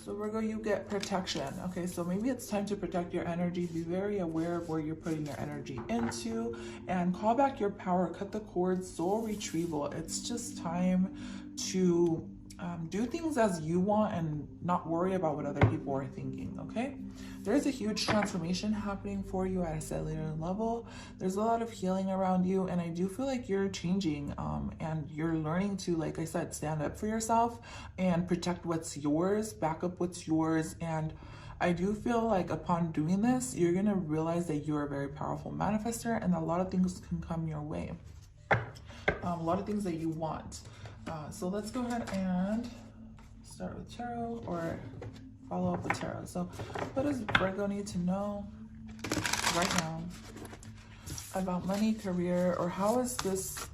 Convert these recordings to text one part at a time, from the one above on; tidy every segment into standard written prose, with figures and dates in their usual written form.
So Virgo, you get protection. Okay, so maybe it's time to protect your energy. Be very aware of where you're putting your energy into and call back your power, cut the cords, soul retrieval. It's just time to do things as you want and not worry about what other people are thinking, okay? There's a huge transformation happening for you at a cellular level. There's a lot of healing around you, and I do feel like you're changing and you're learning to, like I said, stand up for yourself and protect what's yours, back up what's yours. And I do feel like upon doing this, you're gonna realize that you're a very powerful manifester and a lot of things can come your way. A lot of things that you want. So let's go ahead and start with tarot or follow up with tarot. So what does Virgo need to know right now about money, career, or how is this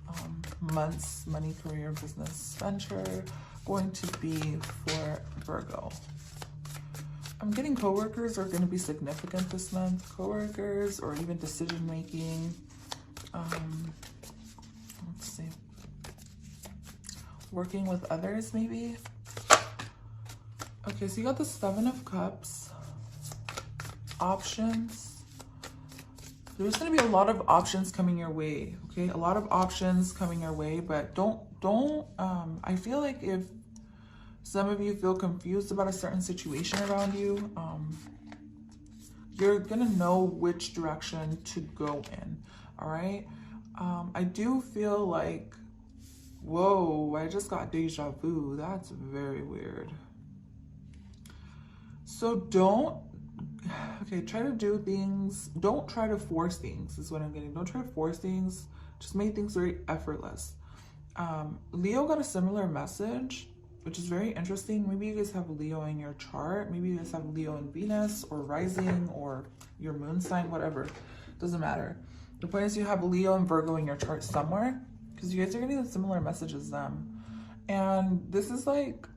month's money, career, business venture going to be for Virgo? I'm getting coworkers are going to be significant this month. Coworkers or even decision making. Let's see. Working with others, maybe. Okay, so you got the 7 of Cups. Options. There's going to be a lot of options coming your way, okay? A lot of options coming your way, but don't, I feel like if some of you feel confused about a certain situation around you, you're going to know which direction to go in, all right? I do feel like, whoa, I just got deja vu. That's very weird. So try to do things. Don't try to force things is what I'm getting. Don't try to force things. Just make things very effortless. Leo got a similar message, which is very interesting. Maybe you guys have Leo in your chart. Maybe you guys have Leo in Venus or rising or your moon sign, whatever. Doesn't matter. The point is you have Leo and Virgo in your chart somewhere because you guys are getting a similar message as them. And this is like,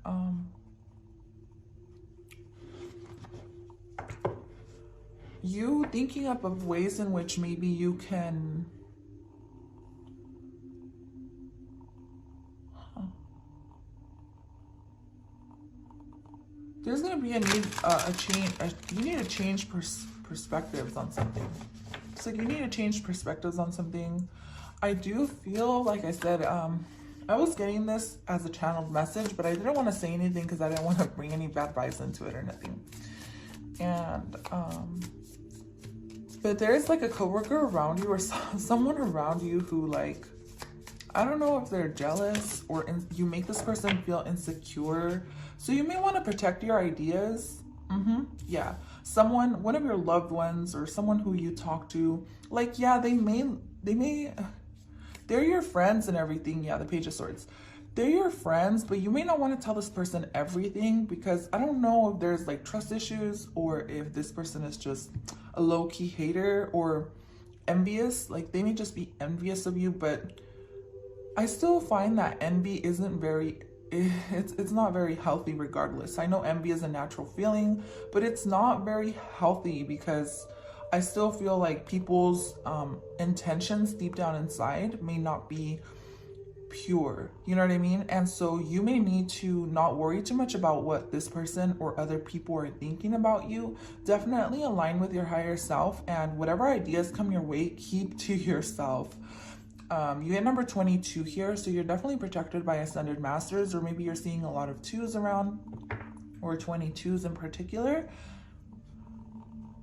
you thinking up of ways in which maybe you can there's going to be a need you need to change perspectives on something. It's like you need to change perspectives on something. I do feel like I said I was getting this as a channeled message, but I didn't want to say anything because I didn't want to bring any bad vibes into it or nothing. And but there's like a coworker around you or someone around you who, like, I don't know if they're jealous or you make this person feel insecure. So you may want to protect your ideas. Yeah. Someone, one of your loved ones or someone who you talk to, like, yeah, they're your friends and everything. Yeah, the Page of Swords. They're your friends, but you may not want to tell this person everything because I don't know if there's like trust issues or if this person is just a low-key hater or envious. Like they may just be envious of you, but I still find that envy isn't very, it's not very healthy regardless. I know envy is a natural feeling, but it's not very healthy because I still feel like people's intentions deep down inside may not be pure, you know what I mean? And so you may need to not worry too much about what this person or other people are thinking about you. Definitely align with your higher self, and whatever ideas come your way, keep to yourself. You get number 22 here, so you're definitely protected by Ascended Masters, or maybe you're seeing a lot of 2s around, or 22s in particular.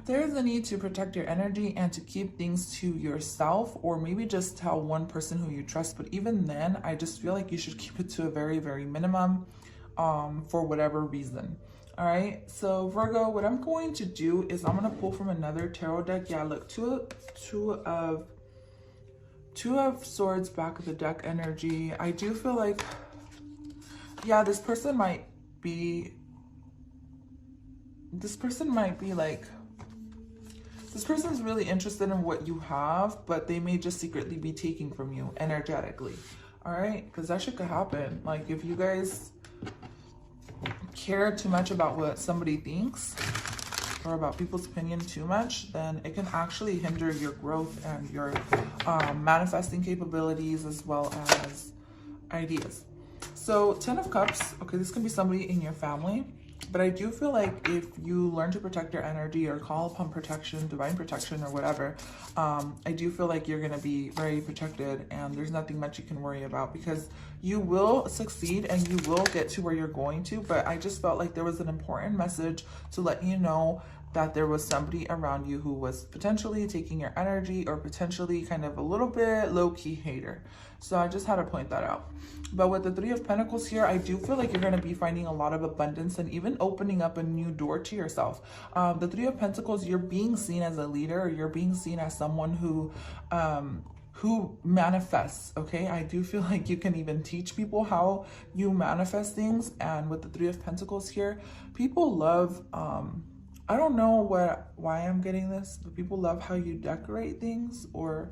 There's a need to protect your energy and to keep things to yourself, or maybe just tell one person who you trust. But even then, I just feel like you should keep it to a very, very minimum for whatever reason. All right, so Virgo, what I'm going to do is I'm going to pull from another tarot deck. Yeah, look, two of Swords back of the deck energy. I do feel like, yeah, this person might be like, this person's really interested in what you have, but they may just secretly be taking from you energetically. All right, because that shit could happen. Like if you guys care too much about what somebody thinks or about people's opinion too much, then it can actually hinder your growth and your manifesting capabilities as well as ideas. So 10 of Cups, okay, this can be somebody in your family. But I do feel like if you learn to protect your energy or call upon protection, divine protection or whatever, I do feel like you're going to be very protected and there's nothing much you can worry about, because you will succeed and you will get to where you're going to. But I just felt like there was an important message to let you know that there was somebody around you who was potentially taking your energy or potentially kind of a little bit low-key hater. So I just had to point that out. But with the Three of Pentacles here, I do feel like you're going to be finding a lot of abundance and even opening up a new door to yourself. The Three of Pentacles, you're being seen as a leader, or you're being seen as someone who manifests. Okay, I do feel like you can even teach people how you manifest things. And with the Three of Pentacles here, people love I don't know why I'm getting this, but people love how you decorate things, or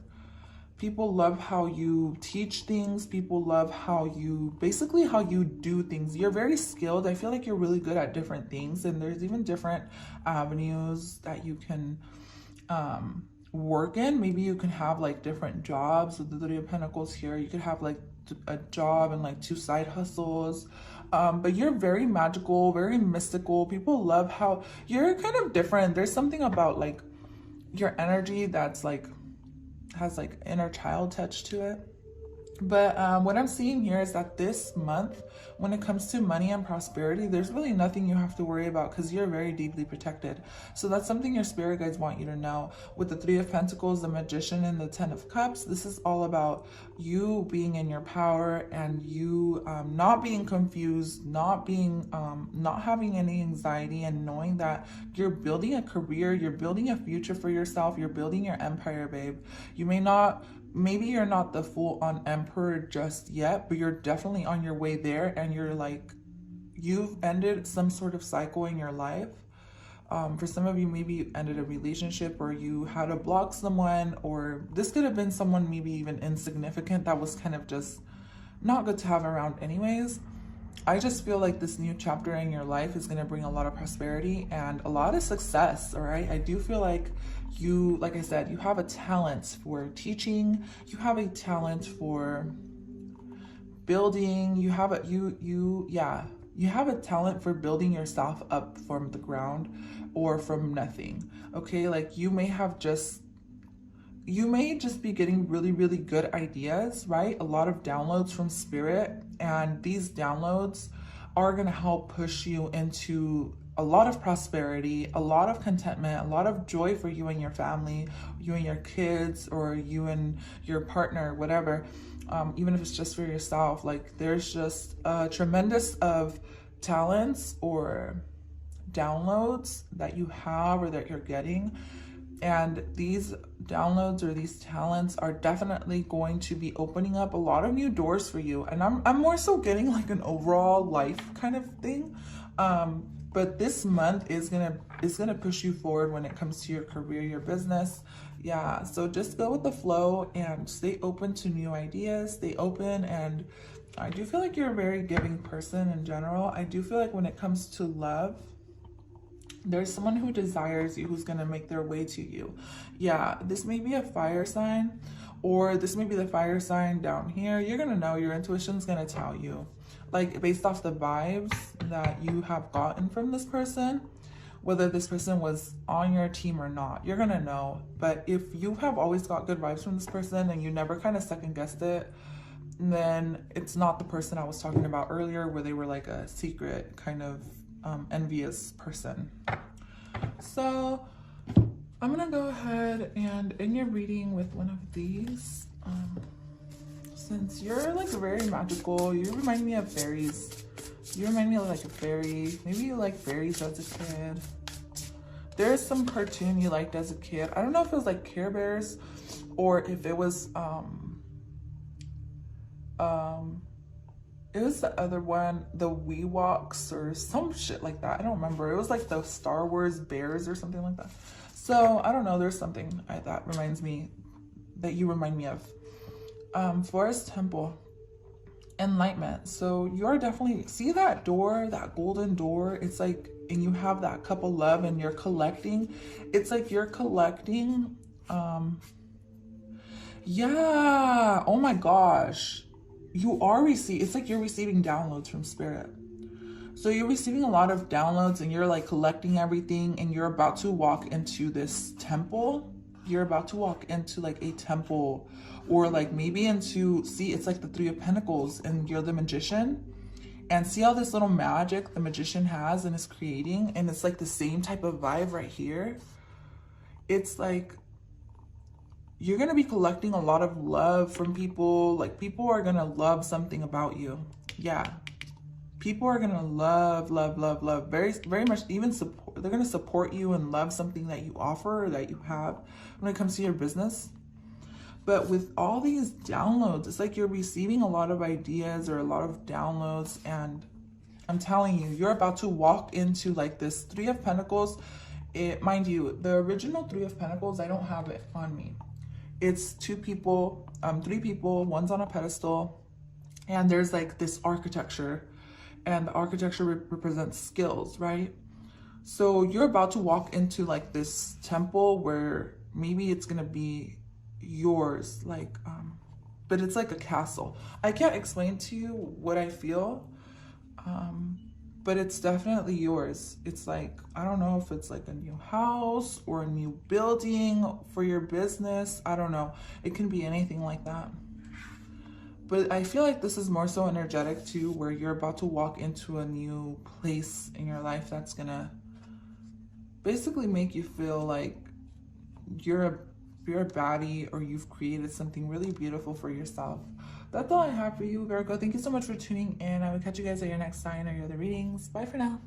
people love how you teach things. People love how you, basically how you do things. You're very skilled. I feel like you're really good at different things, and there's even different avenues that you can work in. Maybe you can have like different jobs with the Three of Pentacles here. You could have like a job and like 2 side hustles. But you're very magical, very mystical. People love how you're kind of different. There's something about like your energy that's like has like inner child touch to it. But what I'm seeing here is that this month, when it comes to money and prosperity, there's really nothing you have to worry about because you're very deeply protected. So that's something your spirit guides want you to know. With the Three of Pentacles, the Magician, and the Ten of Cups, this is all about you being in your power and you not being confused, not having any anxiety, and knowing that you're building a career, you're building a future for yourself, you're building your empire, babe. Maybe you're not the full-on emperor just yet, but you're definitely on your way there, and you're like, you've ended some sort of cycle in your life. For some of you, maybe you ended a relationship, or you had to block someone, or this could have been someone maybe even insignificant that was kind of just not good to have around anyways. I just feel like this new chapter in your life is going to bring a lot of prosperity and a lot of success, all right? I do feel like you, like I said, you have a talent for teaching, you have a talent for building, you have a talent for building yourself up from the ground or from nothing, okay? Like you may just be getting really, really good ideas, right? A lot of downloads from spirit, and these downloads are going to help push you into a lot of prosperity, a lot of contentment, a lot of joy for you and your family, you and your kids, or you and your partner, whatever. Even if it's just for yourself, like there's just a tremendous of talents or downloads that you have or that you're getting. And these downloads or these talents are definitely going to be opening up a lot of new doors for you. And I'm more so getting like an overall life kind of thing. But this month is gonna push you forward when it comes to your career, your business. Yeah, so just go with the flow and stay open to new ideas, stay open. And I do feel like you're a very giving person in general. I do feel like when it comes to love, there's someone who desires you, who's going to make their way to you. Yeah, this may be a fire sign, or this may be the fire sign down here. You're going to know, your intuition's going to tell you, like based off the vibes that you have gotten from this person, whether this person was on your team or not, you're going to know. But if you have always got good vibes from this person and you never kind of second guessed it, then it's not the person I was talking about earlier, where they were like a secret kind of envious person. So I'm gonna go ahead and end your reading with one of these. Since you're like very magical, you remind me of fairies. You remind me of like a fairy. Maybe you like fairies as a kid. There's some cartoon you liked as a kid. I don't know if it was like Care Bears or if it was it was the other one, the Weewoks or some shit like that. I don't remember. It was like the Star Wars bears or something like that. So I don't know. There's something that reminds me, that you remind me of. Forest Temple, Enlightenment. So you're definitely, see that door, that golden door? It's like, and you have that cup of love and you're collecting. It's like you're collecting. Yeah. Oh my gosh. You are it's like you're receiving downloads from spirit. So you're receiving a lot of downloads and you're like collecting everything, and you're about to walk into this temple. You're about to walk into like a temple, or like maybe into, see, it's like the Three of Pentacles and you're the magician. And see all this little magic the magician has and is creating, and it's like the same type of vibe right here. It's like you're going to be collecting a lot of love from people. Like people are going to love something about you. Yeah. People are going to love, love, love, love. Very, very much even support. They're going to support you and love something that you offer or that you have when it comes to your business. But with all these downloads, it's like you're receiving a lot of ideas or a lot of downloads. And I'm telling you, you're about to walk into like this Three of Pentacles. Mind you, the original Three of Pentacles, I don't have it on me. It's two people, three people, one's on a pedestal. And there's like this architecture. And the architecture represents skills, right? So you're about to walk into like this temple where maybe it's going to be yours, like but it's like a castle. I can't explain to you what I feel, but it's definitely yours. It's like, I don't know if it's like a new house or a new building for your business. I don't know, it can be anything like that. But I feel like this is more so energetic too, where you're about to walk into a new place in your life that's gonna basically make you feel like you're a baddie, or you've created something really beautiful for yourself. That's all I have for you, Virgo. Thank you so much for tuning in. I will catch you guys at your next sign or your other readings. Bye for now.